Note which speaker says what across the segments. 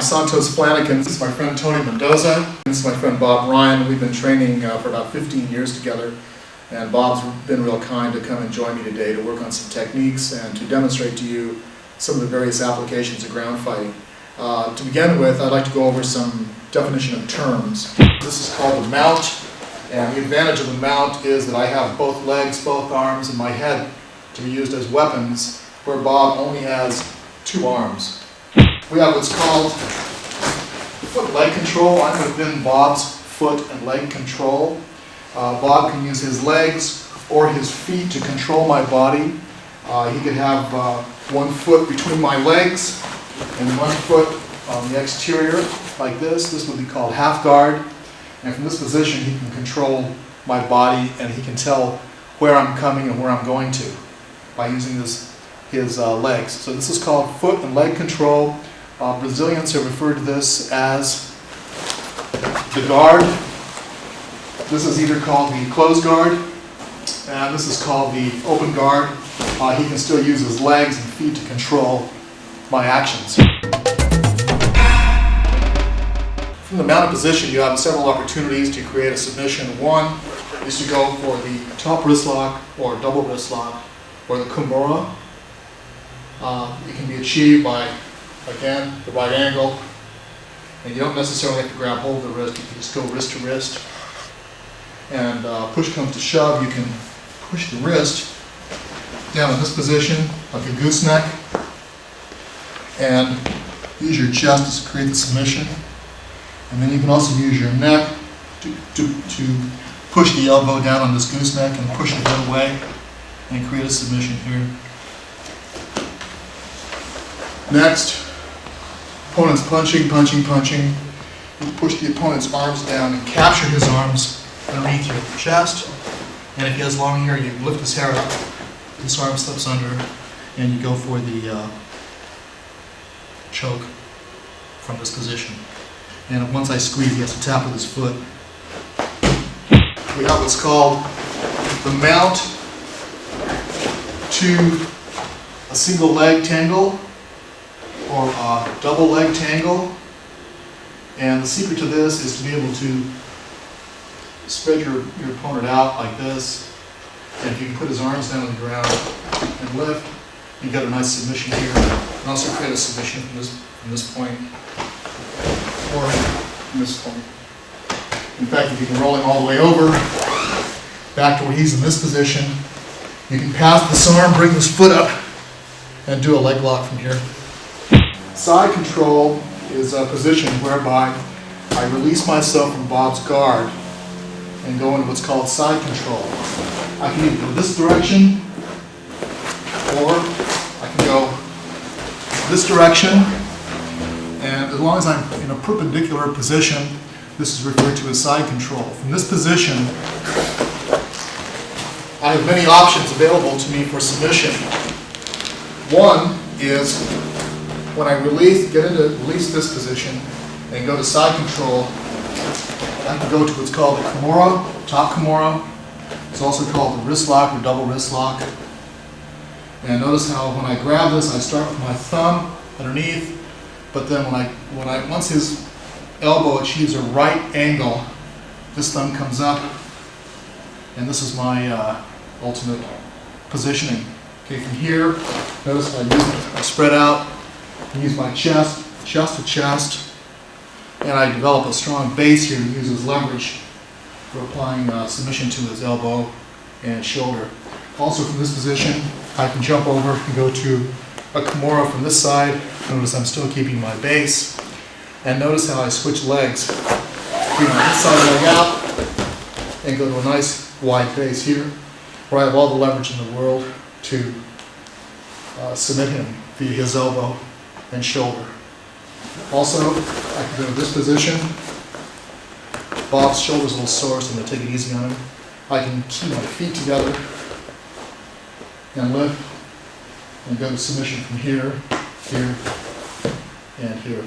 Speaker 1: Santos Flaniken. This is my friend Tony Mendoza. This is my friend Bob Ryan. We've been training for about 15 years together, and Bob's been real kind to come and join me today to work on some techniques and to demonstrate to you some of the various applications of ground fighting. To begin with, I'd like to go over some definition of terms. This is called the mount, and the advantage of the mount is that I have both legs, both arms, and my head to be used as weapons, where Bob only has 2 arms. We have what's called foot-leg control. I'm within Bob's foot and leg control. Bob can use his legs or his feet to control my body. He could have 1 foot between my legs and 1 foot on the exterior like this. This would be called half guard. And from this position he can control my body, and he can tell where I'm coming and where I'm going to by using his legs. So this is called foot and leg control. Brazilians have referred to this as the guard. This is either called the closed guard, and this is called the open guard. He can still use his legs and feet to control my actions. From the mounted position, you have several opportunities to create a submission. One is to go for the top wrist lock or double wrist lock or the kimura. It can be achieved by, again, the right angle, and you don't necessarily have to grab hold of the wrist. You can just go wrist to wrist, and push comes to shove, you can push the wrist down in this position like a gooseneck and use your chest to create the submission, and then you can also use your neck to push the elbow down on this gooseneck and push the head away and create a submission here. Next, opponent's punching. You push the opponent's arms down and capture his arms underneath your chest. And if he has long hair, you lift his hair up, this arm slips under, and you go for the choke from this position. And once I squeeze, he has to tap with his foot. We have what's called the mount to a single leg tangle or a double leg tangle, and the secret to this is to be able to spread your opponent out like this, and if you can put his arms down on the ground and lift, you get a nice submission here, and also create a submission from this point or from this point. In fact, if you can roll him all the way over back to where he's in this position, you can pass this arm, bring this foot up, and do a leg lock from here. Side control is a position whereby I release myself from Bob's guard and go into what's called side control. I can either go this direction, or I can go this direction, and as long as I'm in a perpendicular position, this is referred to as side control. From this position, I have many options available to me for submission. One is when I release this position and go to side control, I can go to what's called the kimura, top kimura. It's also called the wrist lock or double wrist lock. And notice how when I grab this, I start with my thumb underneath, but then once his elbow achieves a right angle, this thumb comes up, and this is my ultimate positioning. Okay, from here, notice I spread out, I use my chest to chest, and I develop a strong base here to use as leverage for applying submission to his elbow and shoulder. Also from this position, I can jump over and go to a kimura from this side. Notice I'm still keeping my base. And notice how I switch legs. Bring my inside leg out and go to a nice wide base here, where I have all the leverage in the world to submit him via his elbow and shoulder. Also, I can go to this position. Bob's shoulder's a little sore, so I'm going to take it easy on him. I can keep my feet together and lift and go to submission from here, here, and here.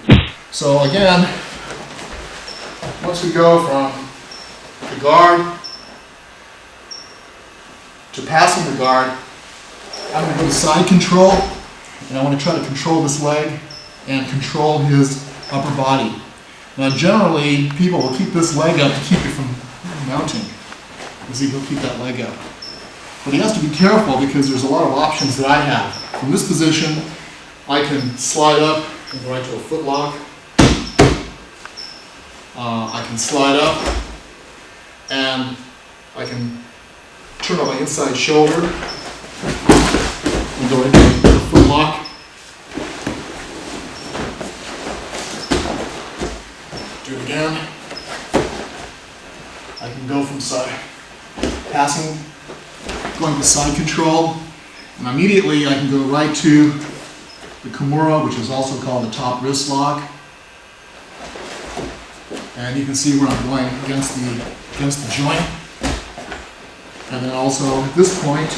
Speaker 1: So again, once we go from the guard to passing the guard, I'm going to go to side control, and I want to try to control this leg and control his upper body. Now generally, people will keep this leg up to keep it from mounting. You see, he'll keep that leg up. But he has to be careful because there's a lot of options that I have. From this position, I can slide up and go right to a foot lock. I can slide up and I can turn on my inside shoulder and go into a foot lock. Do it again. I can go from side, passing, going to side control, and immediately I can go right to the Kimura, which is also called the top wrist lock. And you can see where I'm going against the joint. And then also at this point,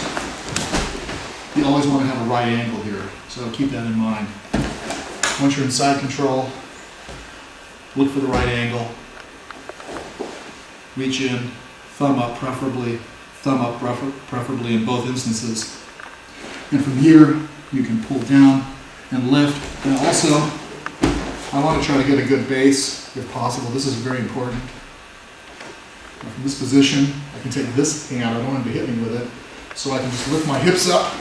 Speaker 1: you always want to have a right angle here, so keep that in mind. Once you're in side control, look for the right angle. Reach in, thumb up preferably in both instances. And from here, you can pull down and lift. And also, I want to try to get a good base if possible. This is very important. Now from this position, I can take this hand out. I don't want him to hit me with it. So I can just lift my hips up,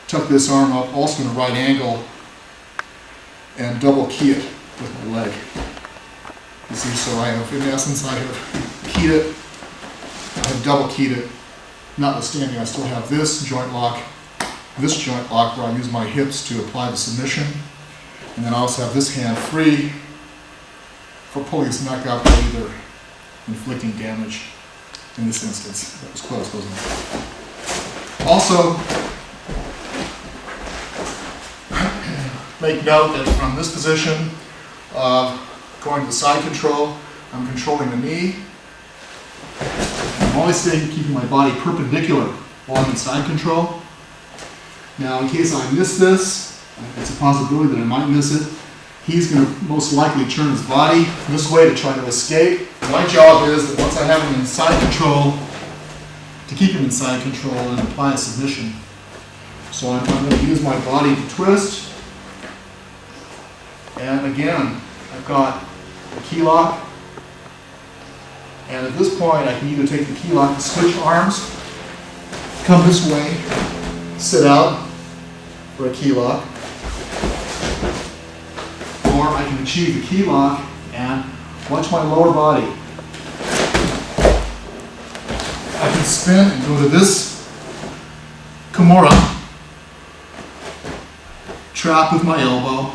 Speaker 1: tuck this arm up, also in a right angle, and double key it with my leg. You see, so I have, in essence, I have keyed it, I have double keyed it. Notwithstanding, I still have this joint lock where I use my hips to apply the submission. And then I also have this hand free for pulling this neck up or either inflicting damage in this instance. That was close, wasn't it? Also, make note that from this position, going to side control, I'm controlling the knee. I'm always keeping my body perpendicular while I'm in side control. Now, in case I miss this, it's a possibility that I might miss it. He's going to most likely turn his body this way to try to escape. My job is that once I have him in side control, to keep him in side control and apply a submission. So I'm going to use my body to twist. And again, I've got a key lock. And at this point, I can either take the key lock to switch arms, come this way, sit out for a key lock, or I can achieve the key lock and watch my lower body. I can spin and go to this Kimura, trap with my elbow,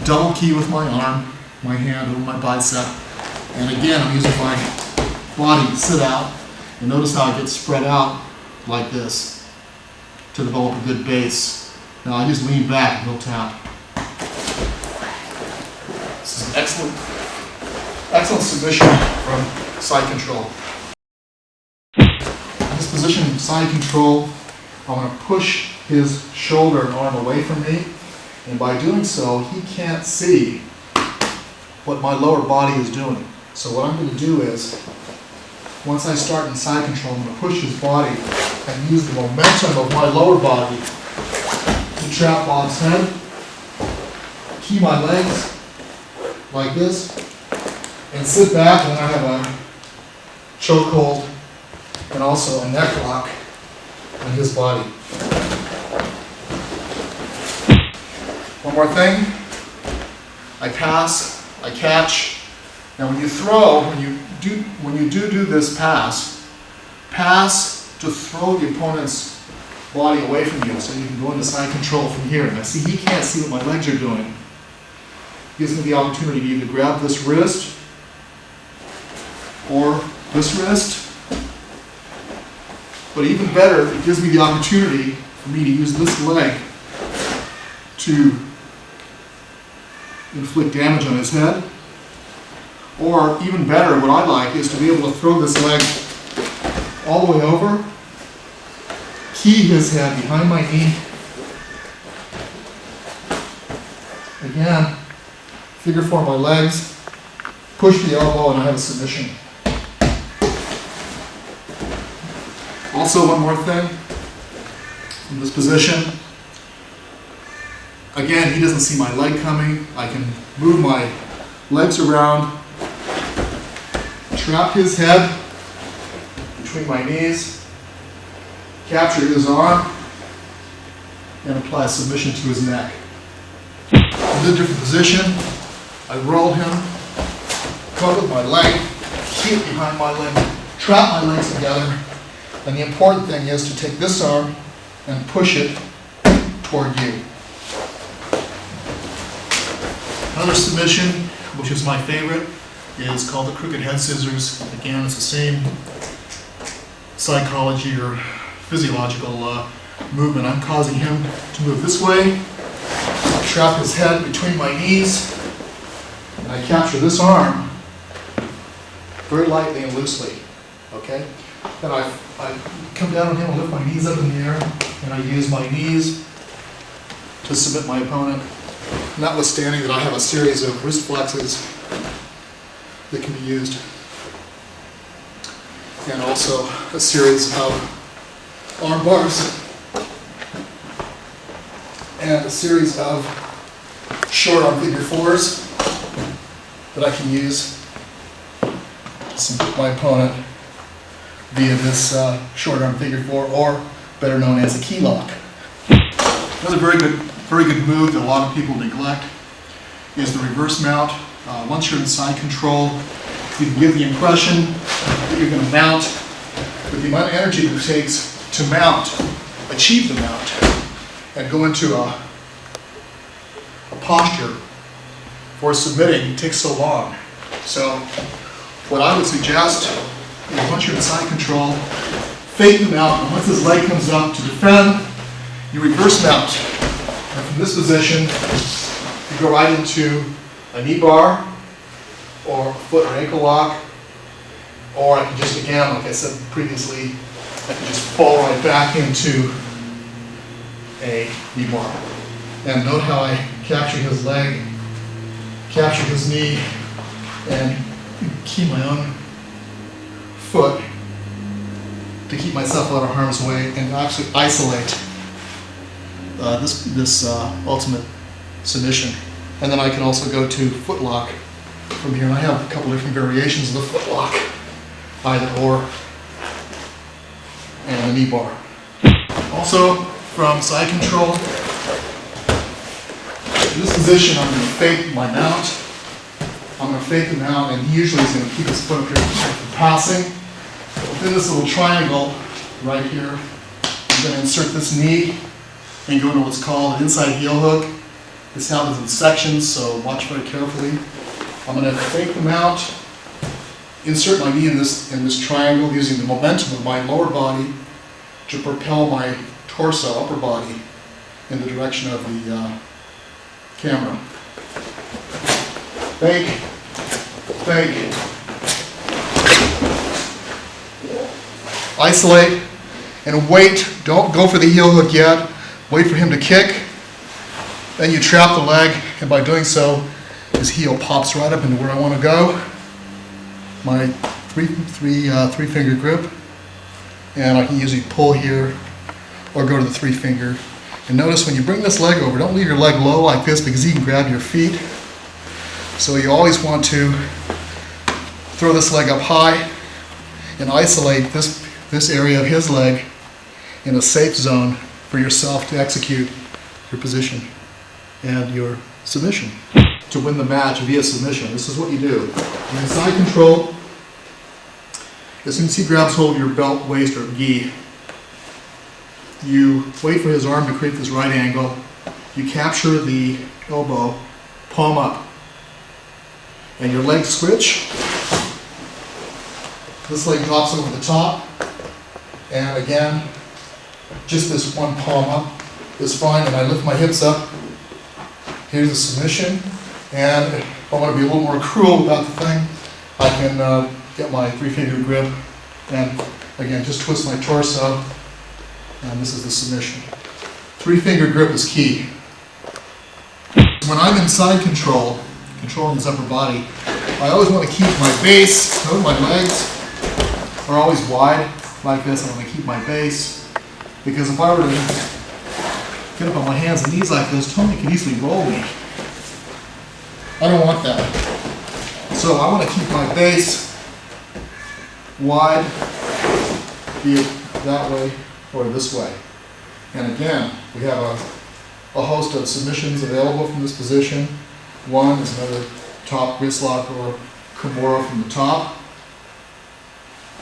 Speaker 1: double key with my arm, my hand over my bicep, and again I'm using my body to sit out, and notice how it gets spread out like this to develop a good base. Now I just lean back and he'll tap. This is an excellent submission from side control. In this position, side control, I want to push his shoulder and arm away from me, and by doing so, he can't see what my lower body is doing. So what I'm going to do is, once I start in side control, I'm going to push his body and use the momentum of my lower body to trap Bob's head, key my legs like this, and sit back, and then I have a chokehold and also a neck lock on his body. One more thing, I pass, I catch. Now when you throw, when you do this pass to throw the opponent's body away from you so you can go into side control from here. Now see, he can't see what my legs are doing. Gives me the opportunity to either grab this wrist or this wrist. But even better, it gives me the opportunity for me to use this leg to inflict damage on his head. Or even better, what I like is to be able to throw this leg all the way over, key his head behind my knee. Again, figure four my legs, push the elbow, and I have a submission. Also, one more thing, in this position, Again, he doesn't see my leg coming. I can move my legs around, trap his head between my knees, capture his arm, and apply a submission to his neck. In a different position, I roll him, come with my leg, keep behind my leg, trap my legs together, and the important thing is to take this arm and push it toward you. Another submission, which is my favorite, is called the crooked head scissors. Again, it's the same psychology or physiological movement. I'm causing him to move this way, trap his head between my knees, and I capture this arm very lightly and loosely, okay? Then I come down on him and lift my knees up in the air, and I use my knees to submit my opponent, notwithstanding that I have a series of wrist flexes that can be used, and also a series of arm bars, and a series of short arm figure fours that I can use to submit my opponent via this short arm figure four, or better known as a key lock. Another very good move that a lot of people neglect is the reverse mount. Once you're in side control, you can give the impression that you're going to mount, but the amount of energy that it takes to mount, achieve the mount, and go into a posture for submitting takes so long. So what I would suggest is once you're in side control, fake the mount, and once his leg comes up to defend, you reverse mount. And from this position, you go right into a knee bar, or a foot or ankle lock, or I can just, again, like I said previously, I can just fall right back into a knee bar. And note how I capture his leg, capture his knee, and keep my own foot to keep myself out of harm's way and actually isolate this ultimate submission. And then I can also go to foot lock from here, and I have a couple different variations of the foot lock, either or, and the knee bar. Also, from side control, in this position I'm going to fake my mount. I'm going to fake the mount, and he usually is going to keep his foot up here from passing. Within this little triangle right here, I'm going to insert this knee and go into what's called an inside heel hook. This happens in sections, so watch very carefully. I'm going to fake the mount, insert my knee in this triangle using the momentum of my lower body to propel my torso, upper body, in the direction of the camera. Fake, fake, isolate, and wait. Don't go for the heel hook yet. Wait for him to kick. Then you trap the leg, and by doing so, his heel pops right up into where I want to go. My three finger grip, and I can usually pull here or go to the 3 finger. And notice when you bring this leg over, don't leave your leg low like this because he can grab your feet. So you always want to throw this leg up high and isolate this area of his leg in a safe zone for yourself to execute your position and your submission. To win the match via submission, this is what you do. You're in side control. As soon as he grabs hold of your belt, waist, or gi, you wait for his arm to create this right angle. You capture the elbow, palm up, and your legs switch. This leg drops over the top, and again, just this one palm up is fine, and I lift my hips up. Here's the submission, and if I want to be a little more cruel about the thing, I can get my 3 finger grip, and again, just twist my torso, and this is the submission. 3 finger grip is key. When I'm in side control, controlling his upper body, I always want to keep my base, note my legs are always wide like this. I want to keep my base, because if I were to get up on my hands and knees like this, Tony could easily roll me. I don't want that. So I want to keep my base wide, be it that way or this way. And again, we have a host of submissions available from this position. One is another top wristlock or kimura from the top.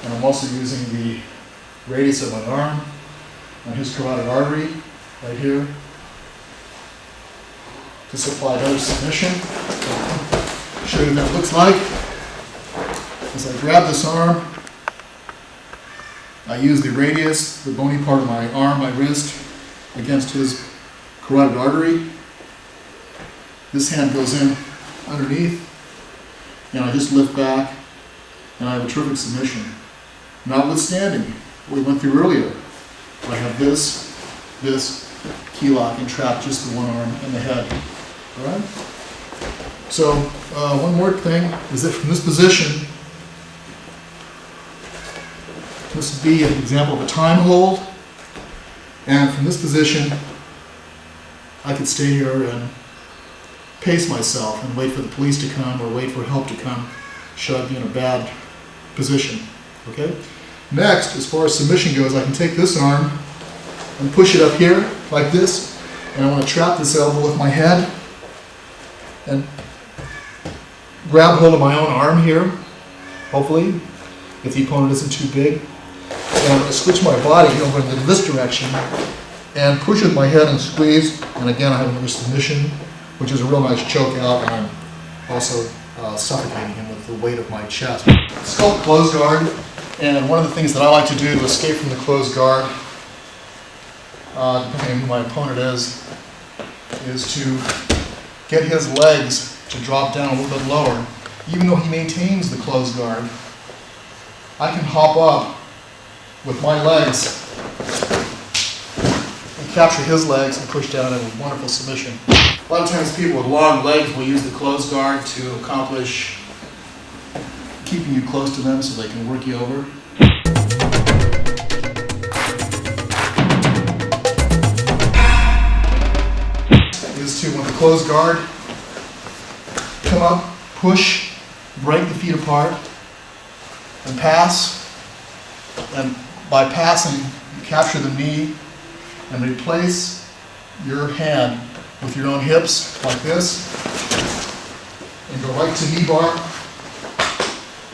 Speaker 1: And I'm also using the radius of my arm on his carotid artery right here to supply another submission. I'll show you what that looks like. As I grab this arm, I use the radius, the bony part of my arm, my wrist, against his carotid artery. This hand goes in underneath, and I just lift back, and I have a terrific submission. Notwithstanding what we went through earlier, I have this key lock and trap just the one arm and the head. All right? So one more thing is that from this position, this would be an example of a time hold, and from this position, I could stay here and pace myself and wait for the police to come or wait for help to come should I be in a bad position. Okay? Next, as far as submission goes, I can take this arm and push it up here like this, and I want to trap this elbow with my head and grab hold of my own arm here, hopefully, if the opponent isn't too big. And I'm going to switch my body over into this direction and push with my head and squeeze, and again I have another submission, which is a real nice choke out, and I'm also suffocating him with the weight of my chest. It's called closed guard, and one of the things that I like to do to escape from the closed guard, depending on who my opponent is to get his legs to drop down a little bit lower. Even though he maintains the closed guard, I can hop up with my legs and capture his legs and push down in a wonderful submission. A lot of times people with long legs will use the closed guard to accomplish keeping you close to them so they can work you over. Is to, with the closed guard, come up, push, break the feet apart, and pass. And by passing, you capture the knee and replace your hand with your own hips like this, and go right to knee bar.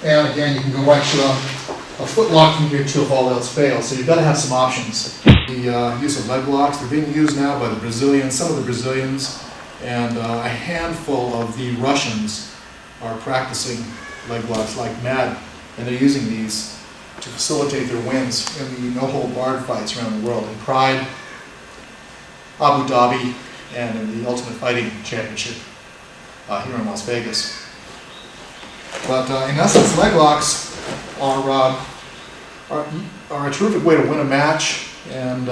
Speaker 1: And again, you can go right to a foot lock from here too if all else fails. So you've got to have some options. The use of Leglocks, they're being used now by the Brazilians, some of the Brazilians, and a handful of the Russians are practicing Leglocks like mad, and they're using these to facilitate their wins in the no-hold-barred fights around the world, in Pride, Abu Dhabi, and in the Ultimate Fighting Championship here in Las Vegas. But in essence, Leglocks are a terrific way to win a match, and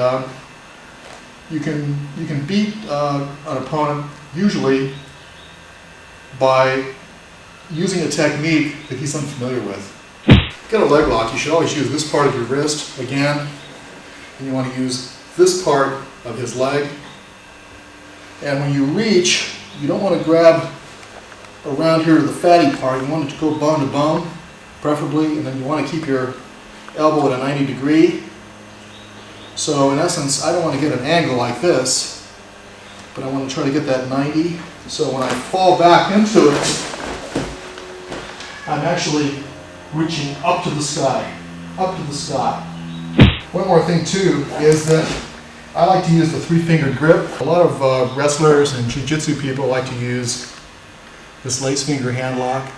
Speaker 1: you can beat an opponent usually by using a technique that he's unfamiliar with. Get a leg lock, you should always use this part of your wrist again, and you want to use this part of his leg. And when you reach, you don't want to grab around here to the fatty part, you want it to go bone to bone, preferably, and then you want to keep your elbow at a 90 degree. So in essence, I don't want to get an angle like this, but I want to try to get that 90. So when I fall back into it, I'm actually reaching up to the sky, up to the sky. One more thing too is that I like to use the three-fingered grip. A lot of wrestlers and jiu-jitsu people like to use this lace finger hand lock.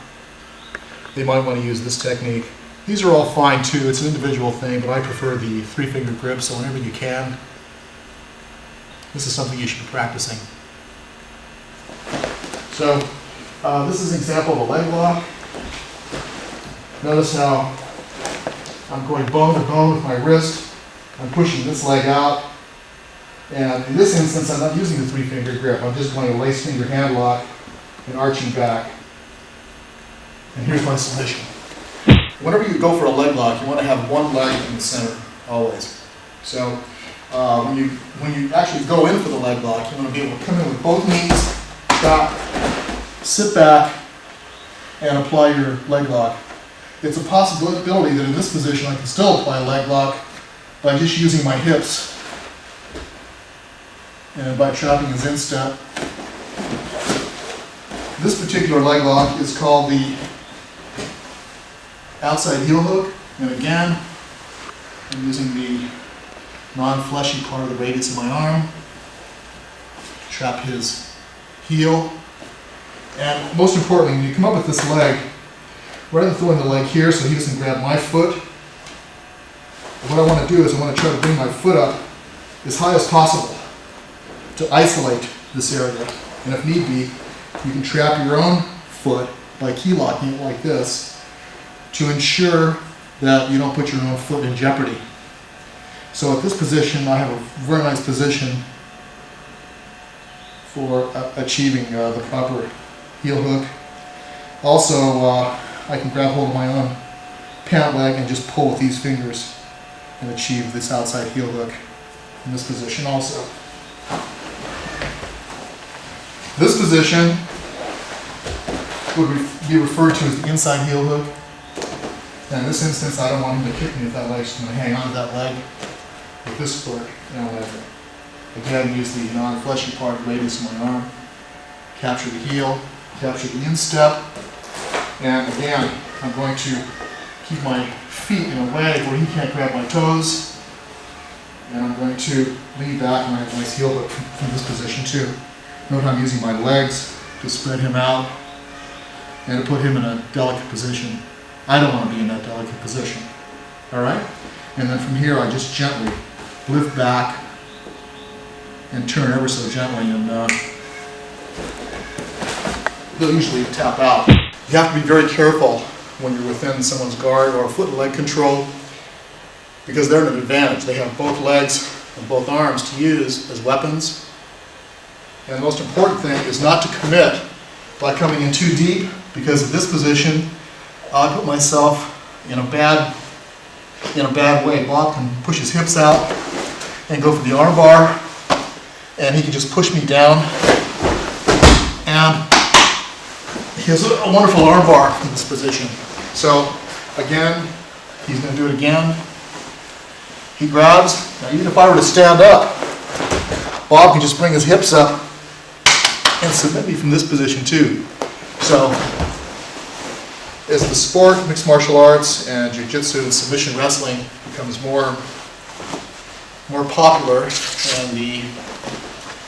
Speaker 1: They might want to use this technique. These are all fine too, it's an individual thing, but I prefer the three-finger grip, so whenever you can, this is something you should be practicing. So this is an example of a leg lock. Notice how I'm going bone to bone with my wrist. I'm pushing this leg out. And in this instance, I'm not using the three-finger grip. I'm just going a lace finger hand lock and arching back. And here's my submission. Whenever you go for a leg lock, you want to have one leg in the center, always. So when you actually go in for the leg lock, you want to be able to come in with both knees, stop, sit back, and apply your leg lock. It's a possibility that in this position I can still apply a leg lock by just using my hips and by trapping his instep. This particular leg lock is called the outside heel hook, and again, I'm using the non-fleshy part of the radius of my arm, trap his heel, and most importantly, when you come up with this leg, rather than throwing the leg here so he doesn't grab my foot, what I want to do is I want to try to bring my foot up as high as possible to isolate this area, and if need be, you can trap your own foot by key locking it like this to ensure that you don't put your own foot in jeopardy. So at this position, I have a very nice position for achieving the proper heel hook. Also, I can grab hold of my own pant leg and just pull with these fingers and achieve this outside heel hook in this position also. This position would be referred to as the inside heel hook. And in this instance, I don't want him to kick me with that leg, so I'm going to hang on to that leg with this foot, and again, use the non-fleshy part, radius of my arm, capture the heel, capture the instep, and again, I'm going to keep my feet in a way where he can't grab my toes, and I'm going to lean back, and I have a nice heel hook from this position too. Note I'm using my legs to spread him out and to put him in a delicate position. I don't want to be in that delicate position. All right? And then from here, I just gently lift back and turn ever so gently, and they'll usually tap out. You have to be very careful when you're within someone's guard or foot and leg control, because they're at an advantage. They have both legs and both arms to use as weapons. And the most important thing is not to commit by coming in too deep, because in this position, I put myself in a bad way. Bob can push his hips out and go for the arm bar, and he can just push me down. And he has a wonderful arm bar in this position. So again, he's going to do it again. He grabs. Now even if I were to stand up, Bob can just bring his hips up and submit me from this position too. So as the sport, mixed martial arts, and jiu-jitsu and submission wrestling becomes more popular and the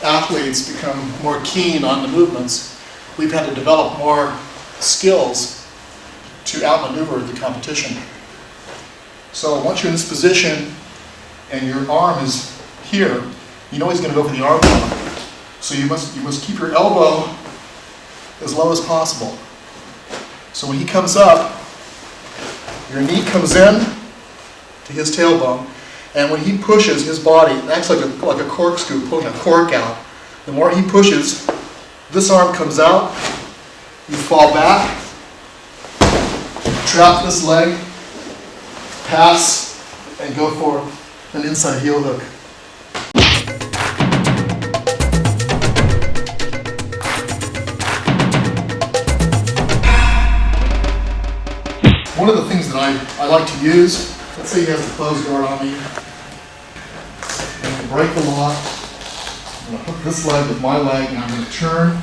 Speaker 1: athletes become more keen on the movements, we've had to develop more skills to outmaneuver the competition. So once you're in this position and your arm is here, you know he's going to go for the arm bar. So you must keep your elbow as low as possible. So when he comes up, your knee comes in to his tailbone, and when he pushes his body, it acts like a corkscrew, pulling a cork out. The more he pushes, this arm comes out, you fall back, trap this leg, pass, and go for an inside heel hook. One of the things that I like to use, let's say he has the closed guard on me, and to break the lock, I'm going to hook this leg with my leg, and I'm going to turn,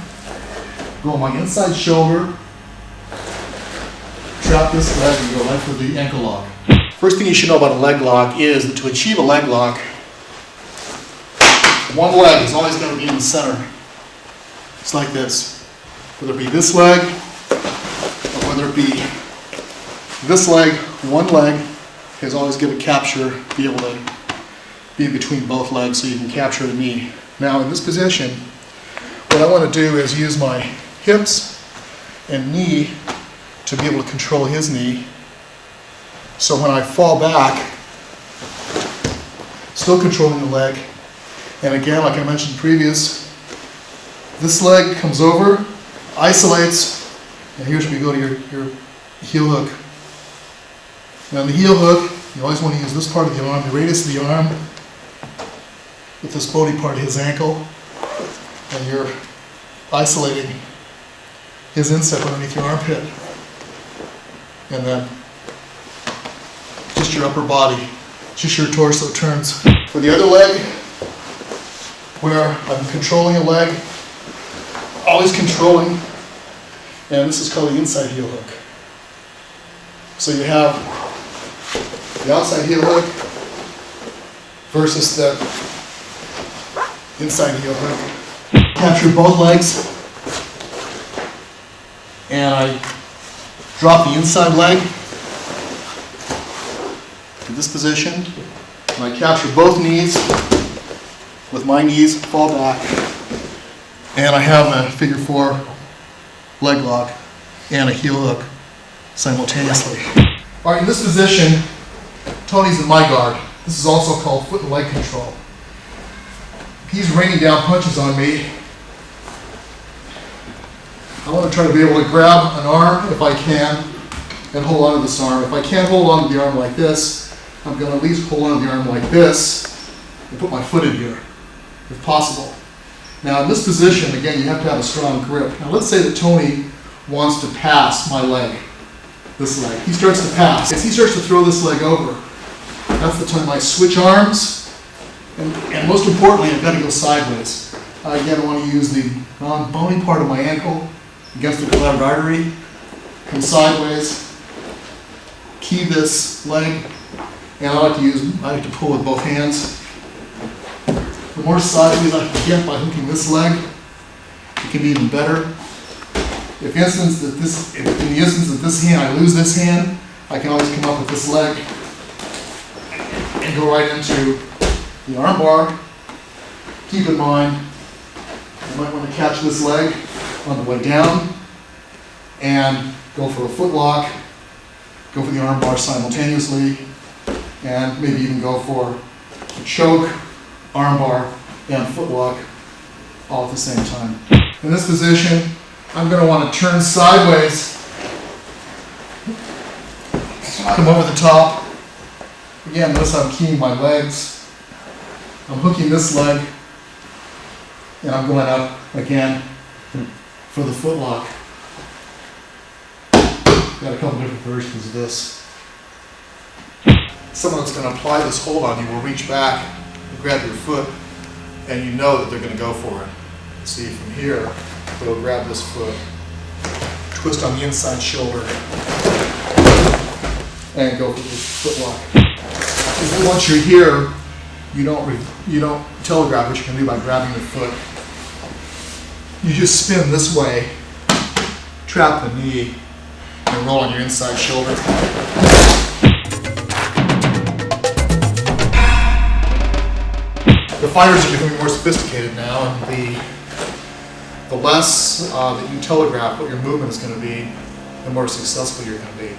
Speaker 1: go on my inside shoulder, trap this leg, and go right for the ankle lock. First thing you should know about a leg lock is that to achieve a leg lock, one leg is always going to be in the center. It's like this. Whether it be this leg, or whether it be this leg, one leg is always going to capture, be able to be between both legs so you can capture the knee. Now in this position, what I want to do is use my hips and knee to be able to control his knee. So when I fall back, still controlling the leg, and again, like I mentioned previous, this leg comes over, isolates, and here's where we go to your heel hook. Now the heel hook, you always want to use this part of the arm, the radius of the arm, with this bony part of his ankle, and you're isolating his instep underneath your armpit. And then just your upper body, just your torso turns. For the other leg, where I'm controlling a leg, always controlling, and this is called the inside heel hook. So you have the outside heel hook versus the inside heel hook. Capture both legs, and I drop the inside leg to this position, and I capture both knees with my knees fall back, and I have a figure 4 leg lock and a heel hook simultaneously. All right, in this position, Tony's in my guard. This is also called foot and leg control. He's raining down punches on me. I want to try to be able to grab an arm if I can and hold on to this arm. If I can't hold on to the arm like this, I'm going to at least hold on to the arm like this and put my foot in here, if possible. Now in this position, again, you have to have a strong grip. Now let's say that Tony wants to pass my leg, this leg. He starts to pass. As he starts to throw this leg over, that's the time I switch arms, and most importantly, I've got to go sideways. Again, I want to use the bony part of my ankle against the carotid artery, come sideways, key this leg, and I like to pull with both hands. The more sideways I can get by hooking this leg, it can be even better. If in the instance that this hand, I lose this hand, I can always come up with this leg and go right into the arm bar. Keep in mind, you might want to catch this leg on the way down and go for a foot lock, go for the arm bar simultaneously, and maybe even go for a choke, arm bar, and foot lock all at the same time. In this position, I'm going to want to turn sideways, come over the top. Again, notice I'm keying my legs. I'm hooking this leg, and I'm going up again for the foot lock. Got a couple different versions of this. Someone that's going to apply this hold on you will reach back and grab your foot, and you know that they're going to go for it. See, from here, they'll grab this foot, twist on the inside shoulder, and go for the foot lock. And once you're here, you don't telegraph what you can do by grabbing the foot. You just spin this way, trap the knee, and roll on your inside shoulder. The fighters are becoming more sophisticated now, and the less that you telegraph what your movement is going to be, the more successful you're going to be.